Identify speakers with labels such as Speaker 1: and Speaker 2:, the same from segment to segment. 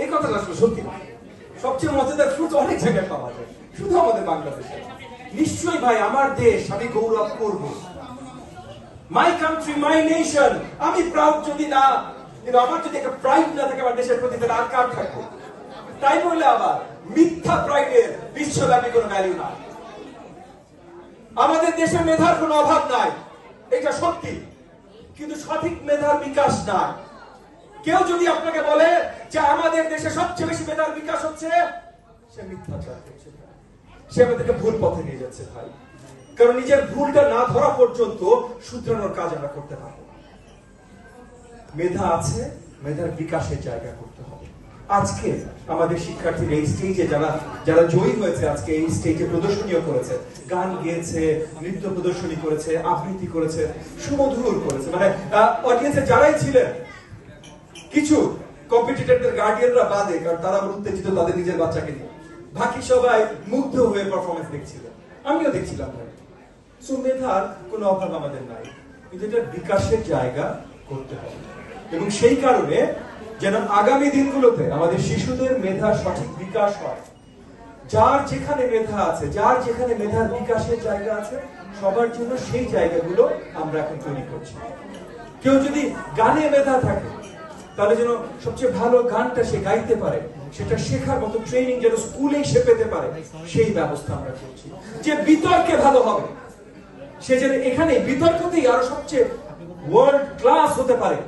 Speaker 1: এই কথাটা আসলে সত্যি না। সবচেয়ে মজাদার ফ্রুট অনেক জায়গায় পাওয়া যায়, শুধু আমাদের বাংলাদেশে। নিশ্চয়ই ভাই, আমার দেশ, আমি গৌরব করব। মাই কান্ট্রি, মাই নেশন, আমি প্রাউড যদি না, কিন্তু আমার যদি একটা প্রাইড না থাকে আমার দেশের প্রতি, তাহলে আর কার থাকবে? তাই বললে আবার মিথ্যা প্রাইডের বিশ্বব্যাপী কোনো ভ্যালু না। আমাদের দেশে মেধার কোনো অভাব নাই, এটা সত্যি, কিন্তু সঠিক মেধার বিকাশ নাই। কেউ যদি আপনাকে বলে যে আমাদের দেশে সবচেয়ে বেশি মেধার বিকাশ হচ্ছে, সে মিথ্যাচার করছে, সে আমাদেরকে ভুল পথে নিয়ে যাচ্ছে ভাই। কারণ নিজের ভুলটা না ধরা পর্যন্ত শুধরানোর কাজ আমরা করতে পারবো না। মেধা আছে, মেধার বিকাশের জায়গা করতে হবে। আজকে আমাদের শিক্ষার্থীরা এই স্টেজে যারা জয়ী হয়েছে, আজকে এই স্টেজে প্রদর্শনীও করেছে, গান গেয়েছে, নৃত্য প্রদর্শনী করেছে, আবৃত্তি করেছে, সুমধুর করেছে, মানে অডিয়েন্সে যারাই ছিলেন, কিছু কম্পিটিটরদের গার্ডিয়ানরা বাদে, কারণ তারা উত্তেজিত তাদের নিজের বাচ্চাকে নিয়ে, বাকি সবাই মুগ্ধ হয়ে পারফরমেন্স দেখছিলেন, আমিও দেখছিলাম। মেধার কোনো অভাব আমাদের নাই, কিন্তু এটা বিকাশের জায়গা করতে হবে। এবং সেই কারণে যেন আগামী দিনগুলোতে আমাদের শিশুদের মেধার সঠিক বিকাশ হয়। যার যেখানে মেধা আছে, যার যেখানে মেধার বিকাশের জায়গা আছে, সবার জন্য সেই জায়গাগুলো আমরা এখন তৈরি করছি। কেউ যদি গানে মেধা থাকে, তাহলে যেন সবচেয়ে ভালো গানটা সে গাইতে পারে, সেটা শেখার মতো ট্রেনিং যেন স্কুলেই সে পেতে পারে, সেই ব্যবস্থা আমরা করছি। যে বিতর্কে ভালো হবে, সে যেন এখানে বিতর্কতেই আরো সবচেয়ে ওয়ার্ল্ড ক্লাস হতে পারে,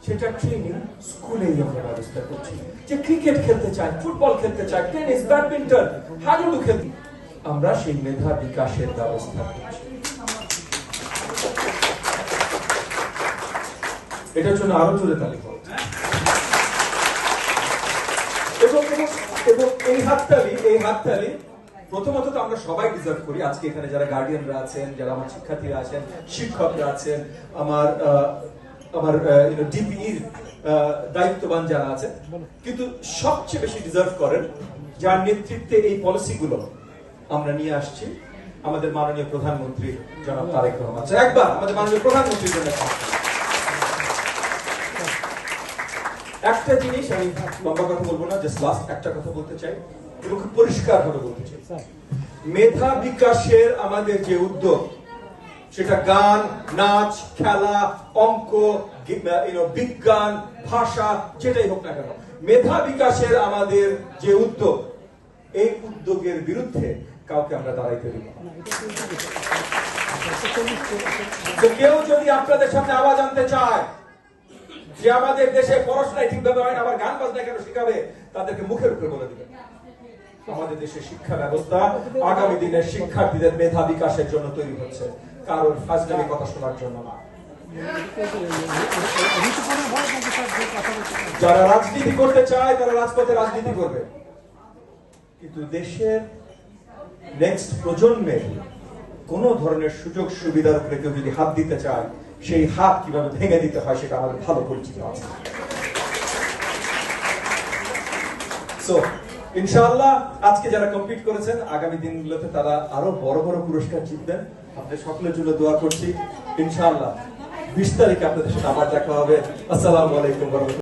Speaker 1: সেটা ট্রেনিং স্কুলেই আমরা ব্যবস্থা করছি। যে ক্রিকেট খেলতে চায়, ফুটবল খেলতে চায়, টেনিস, ব্যাডমিন্টন, হাডুডু খেলতে, আমরা সেই মেধা বিকাশের ব্যবস্থা করছি। এটার জন্য আরো জোরে তালি হোক। এবং এই হাততালি প্রথমত তো আমরা সবাই ডিজার্ভ করি। আজকে এখানে যারা গার্ডিয়ানরা আছেন, যারা আমার শিক্ষার্থীরা আছেন, শিক্ষকরা আছেন, আমার ডিপিইর দায়িত্ববান যারা আছেন, কিন্তু সবচেয়ে বেশি ডিজার্ভ করেন যার নেতৃত্বে এই পলিসিগুলো আমরা নিয়ে আসছি, আমাদের মাননীয় প্রধানমন্ত্রী জনাব তারেক রহমান। একবার আমাদের মাননীয় প্রধানমন্ত্রীর জন্য একটা জিনিস, আমি লম্বা কথা বলবো না, জাস্ট লাস্ট একটা কথা বলতে চাই এবং খুব পরিষ্কার ভাবে বলতে চাই। মেধা বিকাশের আমাদের যে উদ্যোগ, সেটা গান, নাচ, খেলা, অঙ্ক, বিজ্ঞান, ভাষা, যেটাই হোক না কেন, মেধা বিকাশের আমাদের যে উদ্যোগ, এই উদ্যোগের বিরুদ্ধে কাউকে আমরা দাঁড়াইতে দিব না। কেউ যদি আপনাদের সামনে আওয়াজ আনতে চায় যে আমাদের দেশে পড়াশোনায় ঠিকভাবে হয় না, আবার গান বাজনা কেন শিখাবে, তাদেরকে মুখের উপরে বলে দিবেন। আমাদের দেশের শিক্ষা ব্যবস্থা আগামী দিনের শিক্ষার্থীদের মেধা বিকাশের জন্য তৈরি হচ্ছে, কারোর ফাজলামি কথা শোনার জন্য না। যারা রাজনীতি করতে চায় তারা রাজপথে রাজনীতি করবে, কিন্তু দেশের নেক্সট প্রজন্মের কোন ধরনের সুযোগ সুবিধার উপরে কেউ যদি হাত দিতে চায়, সেই হাত কিভাবে ভেঙে দিতে হয় সেটা আমাদের ভালো পরিচিত আছে। ইনশাআল্লাহ আজকে যারা কমপ্লিট করেছেন, আগামী দিনগুলোতে তারা আরো বড় বড় পুরস্কার জিতবেন। আপনাদের সকলের জন্য দোয়া করছি। ইনশাআল্লাহ 20 তারিখে আপনাদের সাথে আবার দেখা হবে। আসসালামু আলাইকুম।